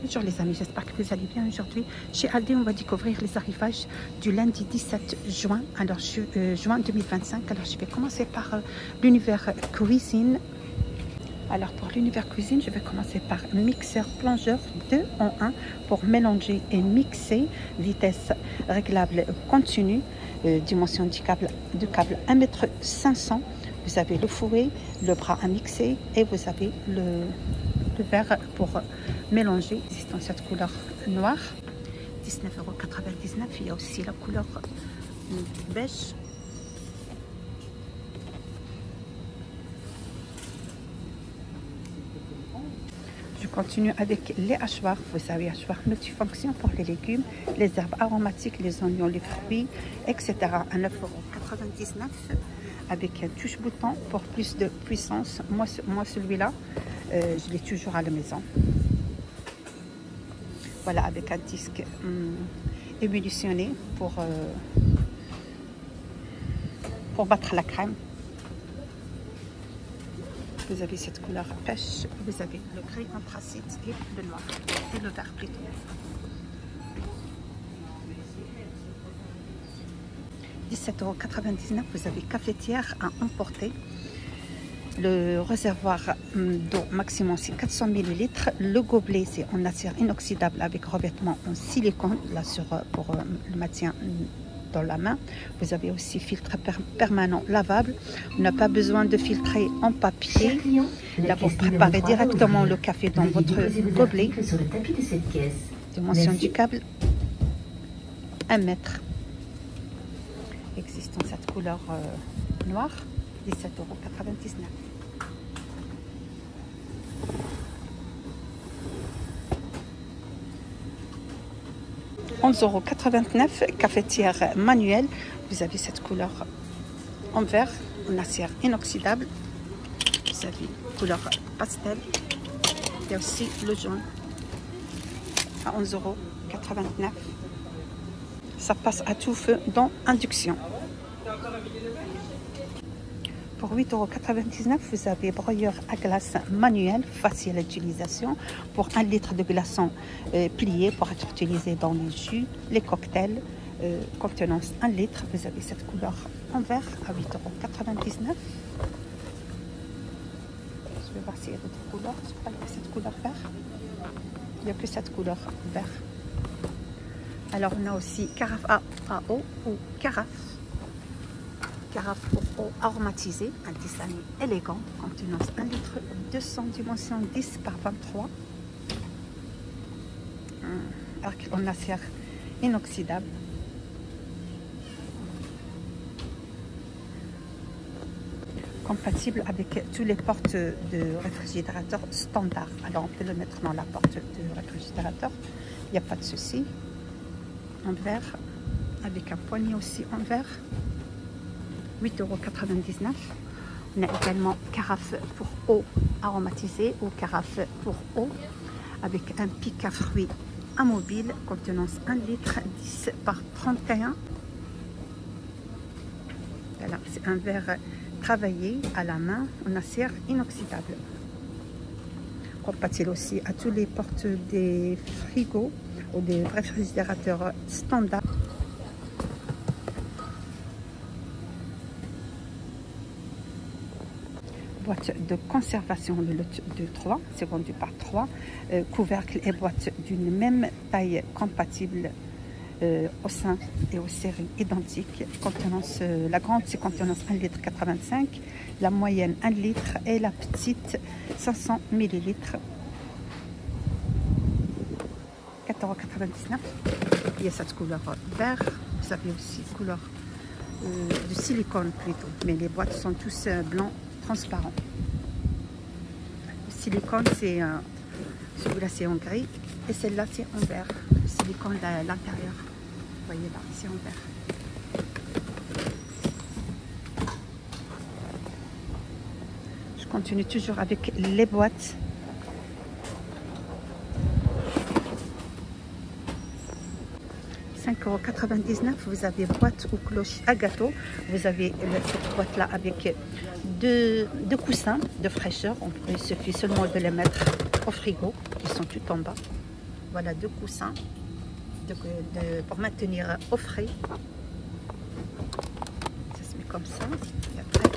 Bonjour les amis, j'espère que vous allez bien. Aujourd'hui chez Aldi, on va découvrir les arrivages du lundi 17 juin, juin 2025. Alors je vais commencer par l'univers cuisine. Alors pour l'univers cuisine, je vais commencer par mixeur plongeur 2 en 1 pour mélanger et mixer, vitesse réglable continue, dimension du câble 1,5 m. Vous avez le fouet, le bras à mixer et vous avez le verre pour mélanger. C'est dans cette couleur noire, 19,99 €. Il y a aussi la couleur beige. Je continue avec les hachoirs. Vous avez hachoirs multifonction pour les légumes, les herbes aromatiques, les oignons, les fruits, etc. à 9,99 € avec un touche-bouton pour plus de puissance. Moi celui-là, je l'ai toujours à la maison. Voilà, avec un disque émulsionné pour battre la crème. Vous avez cette couleur pêche, vous avez le gris anthracite et le noir, et le vert plutôt. « 17,99 €, vous avez cafetière à emporter. Le réservoir d'eau maximum c'est 400 ml. Le gobelet c'est en acier inoxydable avec revêtement en silicone là pour le maintien dans la main. Vous avez aussi filtre permanent lavable. On n'a pas besoin de filtrer en papier. Là vous préparez directement le café dans votre gobelet. Dimension du câble 1 mètre. Existe dans cette couleur noire, 17,99 €. « 11,89 €, cafetière manuelle. Vous avez cette couleur en verre, en acier inoxydable. Vous avez couleur pastel. Il y a aussi le jaune à 11,89 €. Ça passe à tout feu dans induction. Pour 8,99 €, vous avez broyeur à glace manuel, facile à utilisation, pour 1 litre de glaçons pliés pour être utilisé dans les jus, les cocktails, contenance 1 litre. Vous avez cette couleur en vert à 8,99 €. Je vais voir s'il y a d'autres couleurs. Je ne sais pas, il y a cette couleur vert. Il n'y a que cette couleur vert. Alors on a aussi carafe à eau ou carafe pour eau aromatisée, un design élégant, contenance 1 litre 200, dimension 10 par 23, arc en acier inoxydable. Compatible avec tous les portes de réfrigérateur standard. Alors on peut le mettre dans la porte de réfrigérateur, il n'y a pas de souci. En verre, avec un poignet aussi en verre, 8,99 €. On a également carafe pour eau aromatisée ou carafe pour eau avec un pic à fruits amovible, contenance 1 litre 10 par 31. Voilà, c'est un verre travaillé à la main en acier inoxydable. Compatible aussi à tous les portes des frigos ou des réfrigérateurs standards. Boîte de conservation, le lot de 3, c'est vendu par 3. Couvercle et boîte d'une même taille compatible au sein et aux séries identiques. Contenance, la grande c'est contenance 1 litre 85, la moyenne 1 litre et la petite 500 ml. 4,99 €. Il y a cette couleur vert. Vous avez aussi couleur de silicone plutôt, mais les boîtes sont tous blancs transparents. Le silicone c'est celui-là c'est en gris et celle-là c'est en vert. Le silicone à l'intérieur, vous voyez là, c'est en vert. Je continue toujours avec les boîtes. €. Vous avez boîte ou cloche à gâteau. Vous avez cette boîte là avec deux coussins de fraîcheur. Il suffit seulement de les mettre au frigo. Ils sont tout en bas. Voilà 2 coussins pour maintenir au frais. Ça se met comme ça. Et après,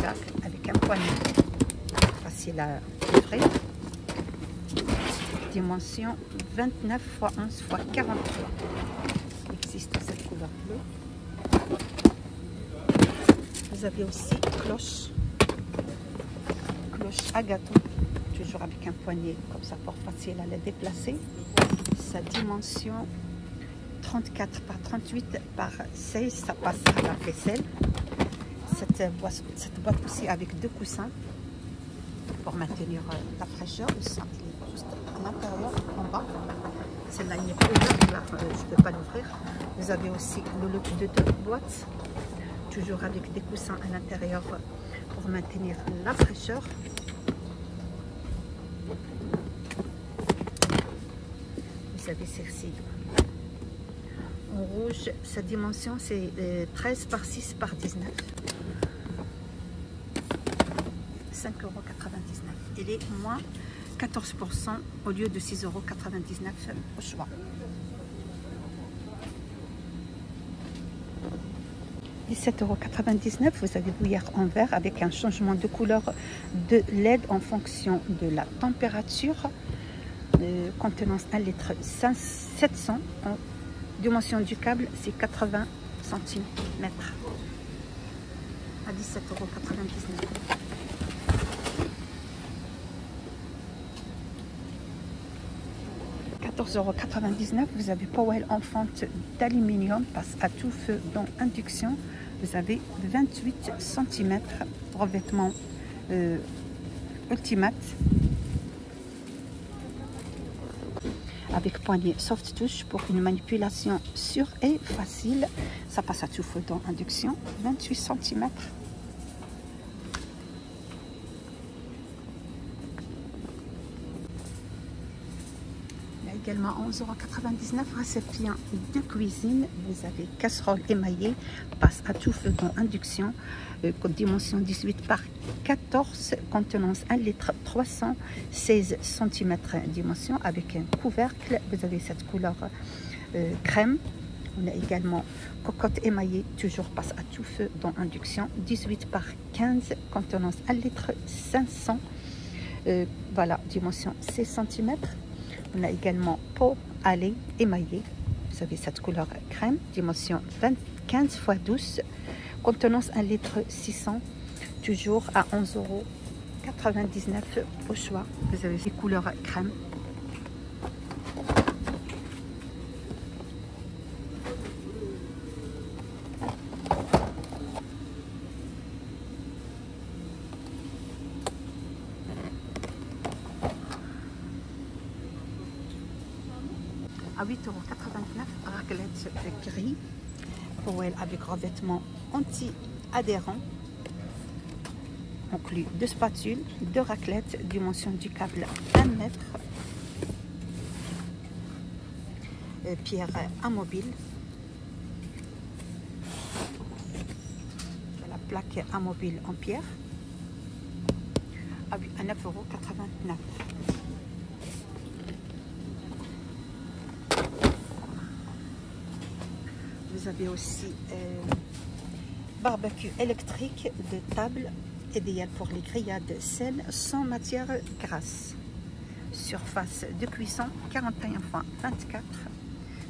là, avec un poignet facile à ouvrir. Dimension 29 x 11 x 43. Il existe cette couleur bleue. Vous avez aussi cloche à gâteau, toujours avec un poignet comme ça pour facile à la déplacer. Sa dimension 34 par 38 par 16, ça passe à la vaisselle. Cette boîte aussi avec 2 coussins pour maintenir la fraîcheur. Le sang il est juste à l'intérieur, en bas. Celle-là il n'est pas ouverte, là je ne peux pas l'ouvrir. Vous avez aussi le lot de 2 boîtes, toujours avec des coussins à l'intérieur pour maintenir la fraîcheur. Vous avez celle-ci en rouge, sa dimension c'est 13 par 6 par 19. 5,99 €. Il est moins 14% au lieu de 6,99 € au choix. Et 7,99 €, vous avez bouillir en verre avec un changement de couleur de LED en fonction de la température. Contenance 1 litre 700. Dimension du câble, c'est 80 cm à 17,99 €. €. Vous avez Powell en fente d'aluminium, passe à tout feu dans induction. Vous avez 28 cm, revêtement Ultimate avec poignée soft touch pour une manipulation sûre et facile. Ça passe à tout feu dans induction, 28 cm. Également 11,99 €, récipient de cuisine. Vous avez casserole émaillée, passe à tout feu dans induction, dimension 18 par 14, contenance 1 litre 316 cm dimension avec un couvercle. Vous avez cette couleur crème. On a également cocotte émaillée, toujours passe à tout feu dans induction, 18 par 15, contenance 1 litre 500. Voilà, dimension 16 cm. On a également pot à lait émaillé. Vous avez cette couleur crème, dimension 15 x 12, contenance 1 litre 600, toujours à 11,99 € au choix. Vous avez ces couleurs crème. À 8,89 €, raclette gris, Powell avec revêtement anti-adhérent, inclut 2 spatules, 2 raclettes, dimension du câble 1 mètre, pierre amovible, la plaque amovible en pierre, à 9,89 €. Vous avez aussi barbecue électrique de table, idéal pour les grillades saines sans matière grasse. Surface de cuisson 41 x 24.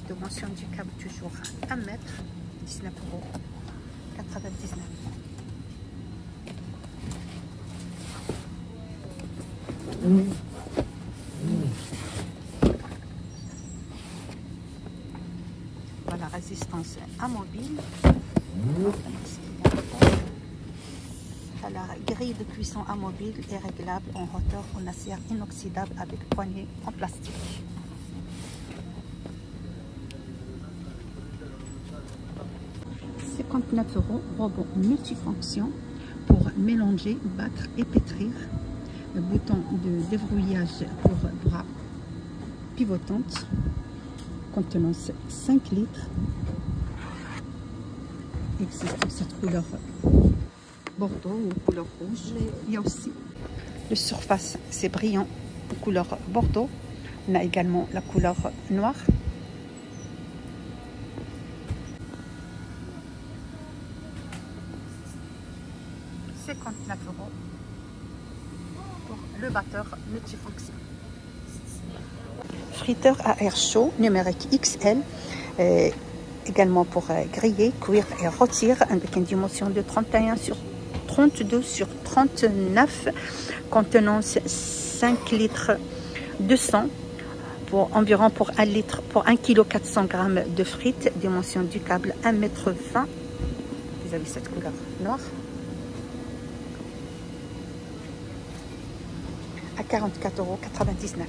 Dimension du câble toujours 1 mètre, 19,99 €. Voilà, résistance amovible. La grille de cuisson amovible est réglable en hauteur en acier inoxydable avec poignée en plastique. €59, robot multifonction pour mélanger, battre et pétrir. Le bouton de déverrouillage pour bras pivotante. Contenance 5 litres. Existe cette couleur bordeaux ou couleur rouge. Il y a aussi le surface, c'est brillant, couleur bordeaux. On a également la couleur noire. €59 pour le batteur multifonction. Friteur à air chaud, numérique XL, également pour griller, cuire et rôtir, avec une dimension de 31 sur 32 sur 39, contenance 5 litres 200 pour environ pour 1 litre, pour 1 kg 400 g de frites, dimension du câble 1,20 m. Vous avez cette couleur noire. À €44,99.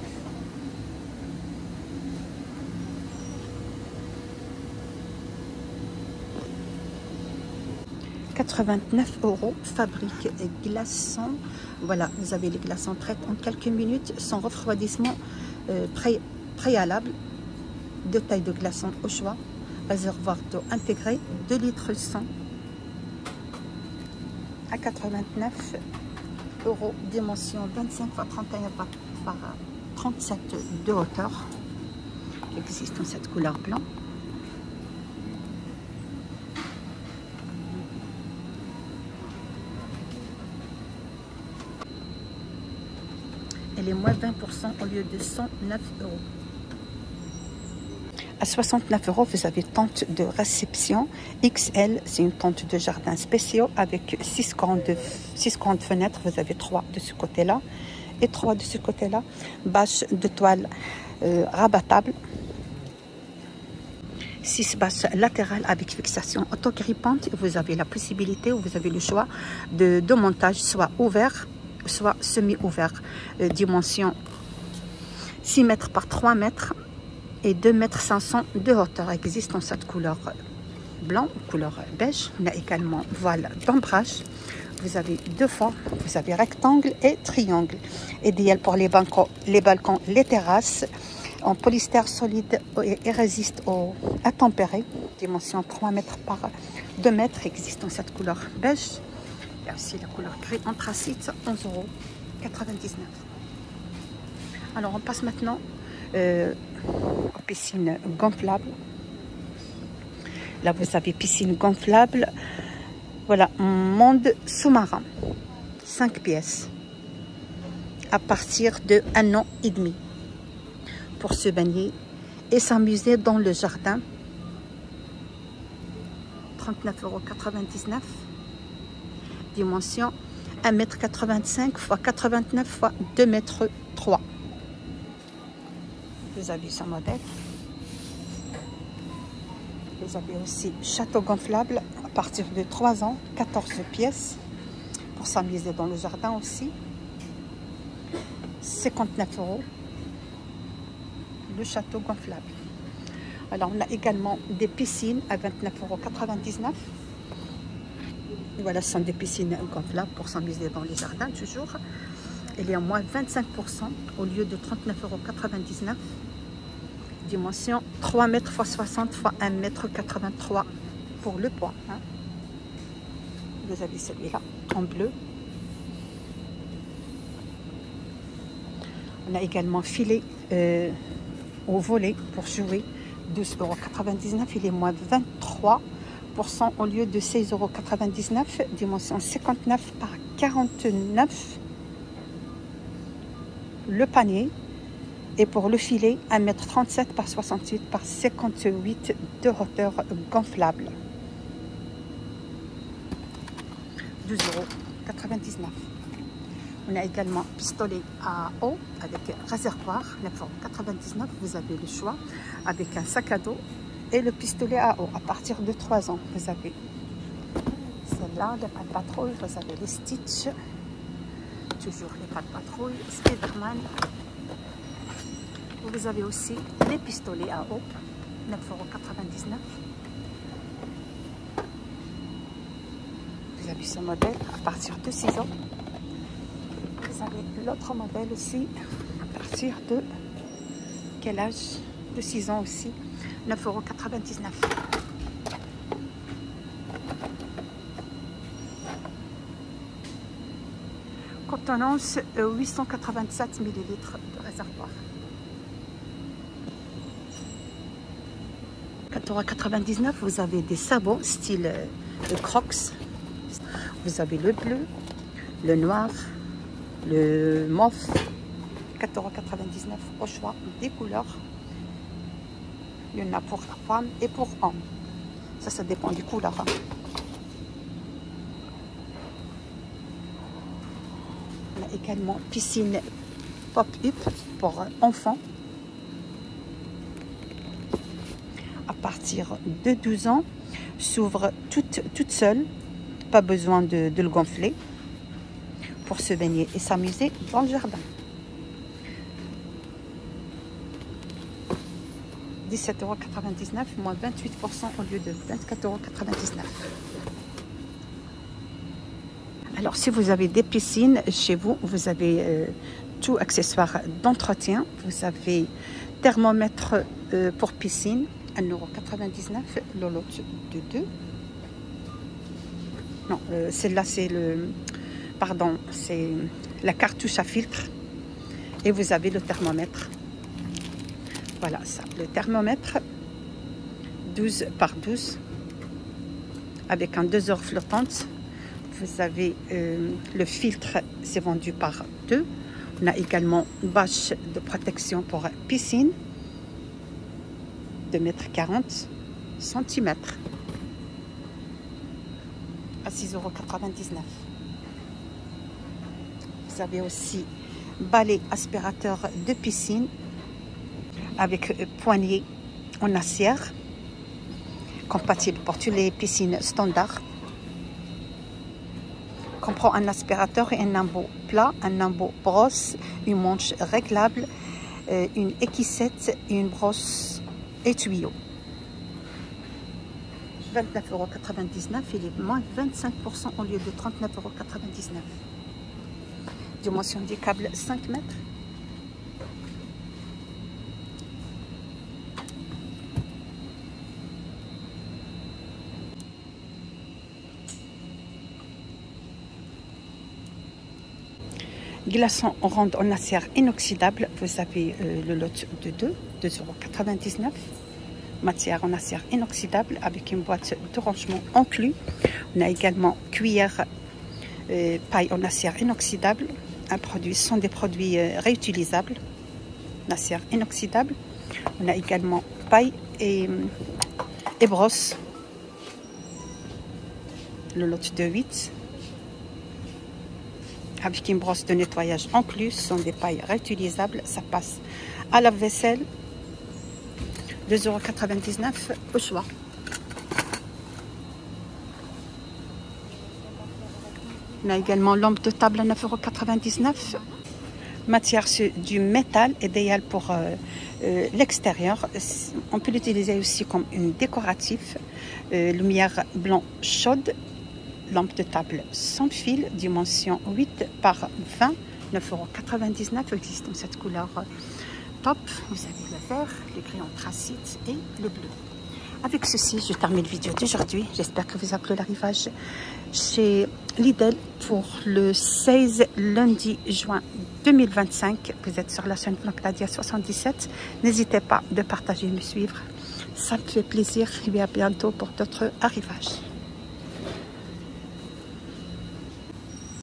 €89, fabrique glaçons. Voilà, vous avez les glaçons prêts en quelques minutes, sans refroidissement préalable. 2 tailles de glaçons au choix. Réservoir d'eau intégré, 2 litres 100 à €89. Dimension 25 x 31 par 37 de hauteur. Il existe en cette couleur blanc. Elle est moins 20% au lieu de €109. À €69, vous avez tente de réception XL. C'est une tente de jardin spéciaux avec 6 grandes fenêtres. Vous avez 3 de ce côté-là et 3 de ce côté-là. Bâche de toile rabattable. 6 bâches latérales avec fixation autogrippante. Vous avez la possibilité, ou vous avez le choix de montage soit ouvert, soit semi-ouvert. Dimension 6 mètres par 3 mètres et 2,5 m de hauteur. Existe en cette couleur blanc, couleur beige. On a également voile d'ombrage. Vous avez 2 formes, vous avez rectangle et triangle. Idéal pour les balcons, les terrasses, en polystère solide et résiste à tempérer. Dimension 3 mètres par 2 mètres. Existe en cette couleur beige. Il y a aussi la couleur gris anthracite, €11,99. Alors on passe maintenant aux piscines gonflables. Là vous avez piscine gonflable. Voilà, monde sous-marin, 5 pièces, à partir de 1 an et demi, pour se baigner et s'amuser dans le jardin. €39,99. Dimension 1,85 m x 89 x 2,3 m. Vous avez ce modèle. Vous avez aussi château gonflable à partir de 3 ans, 14 pièces, pour s'amuser dans le jardin aussi. €59, le château gonflable. Alors on a également des piscines à €29,99. Voilà, ce sont des piscines gonflables pour s'amuser dans les jardins toujours. Il y a moins 25% au lieu de €39,99. Dimension 3 m x 60 x 1,83 m pour le poids. Hein. Vous avez celui-là en bleu. On a également filet au volet pour jouer, €12,99. Il est moins 23% au lieu de €16,99. Dimension 59 par 49. Le panier. Et pour le filet, 1,37 m par 68 par 58 de hauteur gonflable. €12,99. On a également pistolet à eau avec réservoir, €9,99. Vous avez le choix avec un sac à dos et le pistolet à eau à partir de 3 ans. Vous avez celle-là, les pas de patrouille, vous avez les Stitch, toujours les pas de patrouille, Spiderman. Vous avez aussi les pistolets à eau, €9,99. Vous avez ce modèle à partir de 6 ans. Vous avez l'autre modèle aussi à partir de quel âge? De 6 ans aussi, €9,99. Contenance 887 ml de réservoir. 4,99 €. Vous avez des sabots style Crocs. Vous avez le bleu, le noir, le mauve. 4,99 € au choix des couleurs. Il y en a pour femme et pour homme. Ça dépend du couleur. On a également piscine pop-up pour enfants. À partir de 12 ans, s'ouvre toute seule. Pas besoin de le gonfler pour se baigner et s'amuser dans le jardin. 17,99 €, moins 28% au lieu de 24,99 €. Alors, si vous avez des piscines chez vous, vous avez tout accessoire d'entretien. Vous avez thermomètre pour piscine, 1,99 €, le lot de 2. Non, celle-là, c'est c'est la cartouche à filtre. Et vous avez le thermomètre. Voilà ça, le thermomètre 12 par 12 avec un 2 heures flottante. Vous avez le filtre, c'est vendu par 2. On a également une bâche de protection pour piscine de 1,40 cm à 6,99 €. Vous avez aussi balai aspirateur de piscine avec poignée en acier, compatible pour toutes les piscines standards. Comprend un aspirateur et un embout plat, un embout brosse, une manche réglable, une équissette et une brosse et tuyau. 29,99 €, il est moins 25% au lieu de 39,99 €. Dimension du câble 5 mètres. Glaçons ronde en acier inoxydable. Vous avez le lot de 2,99 €. Matière en acier inoxydable avec une boîte de rangement inclus. On a également cuillère paille en acier inoxydable. Ce sont des produits réutilisables, en acier inoxydable. On a également paille et brosse. Le lot de 8. Avec une brosse de nettoyage inclus, ce sont des pailles réutilisables. Ça passe à la vaisselle. 2,99 € au choix. On a également lampe de table à 9,99 €. Matière du métal, idéal pour l'extérieur. On peut l'utiliser aussi comme une décoratif. Lumière blanc chaude. Lampe de table sans fil, dimension 8 par 20, 9,99 €. Existe dans cette couleur top. Vous avez le vert, le gris anthracite et le bleu. Avec ceci, je termine la vidéo d'aujourd'hui. J'espère que vous avez plu l'arrivage chez Lidl pour le 16 lundi juin 2025. Vous êtes sur la chaîne Blancdadia 77. N'hésitez pas de partager et me suivre. Ça me fait plaisir et à bientôt pour d'autres arrivages.